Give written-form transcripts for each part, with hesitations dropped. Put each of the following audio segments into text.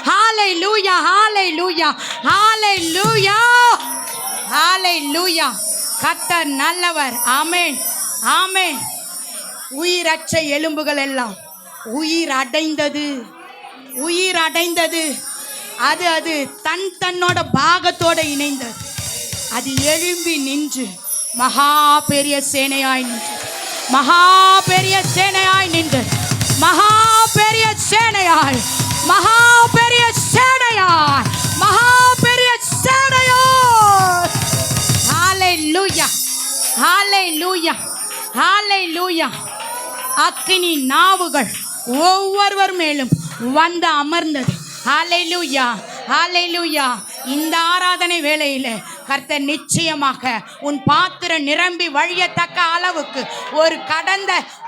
ஹalleluya ஹalleluya ஹalleluya ஹalleluya. கர்த்தர் நல்லவர். ஆமென் ஆமென். உயிரற்ற எலும்புகள் எல்லாம் உயிர் அடைந்தது, உயிர் அடைந்தது. அது அது தன்னோட பாகத்தோட இணைந்தது. அது எழும்பி நின்று மகா பெரிய சேனையாய் நின்று, மகா பெரிய சேனையாய் நின்று, மகா பெரிய சேனையாய், மகா பெரிய சேனையாய், மகா பெரிய சேனையாய். ஹalleluya ஹalleluya ஹalleluya. அக்கினி நாவுகள் ஒவ்வொருவர் மேலும் வந்து அமர்ந்தது. ஹalleluya ஹalleluya. இந்த ஆராதனை வேளையில கர்த்தர் நிச்சயமாக உன் பாத்திரம் நிரம்பி வழியத்தக்க அளவுக்கு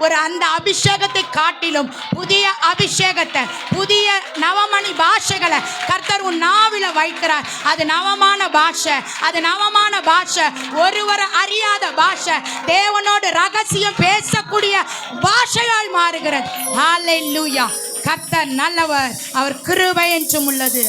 ஒரு அந்த அபிஷேகத்தை காட்டிலும் புதிய அபிஷேகத்தை, புதிய நவமணி பாஷைகளை கர்த்தர் உன் நாவில வைக்கிறார். அது நவமான பாஷை, அது நவமான பாஷை, ஒருவர் அறியாத பாஷை, தேவனோடு ரகசியம் பேசக்கூடிய பாஷையாய் மாறுகிறது. ஹalleluya. கர்த்தர் நல்லவர், அவர் கிருபை என்றும் உள்ளது.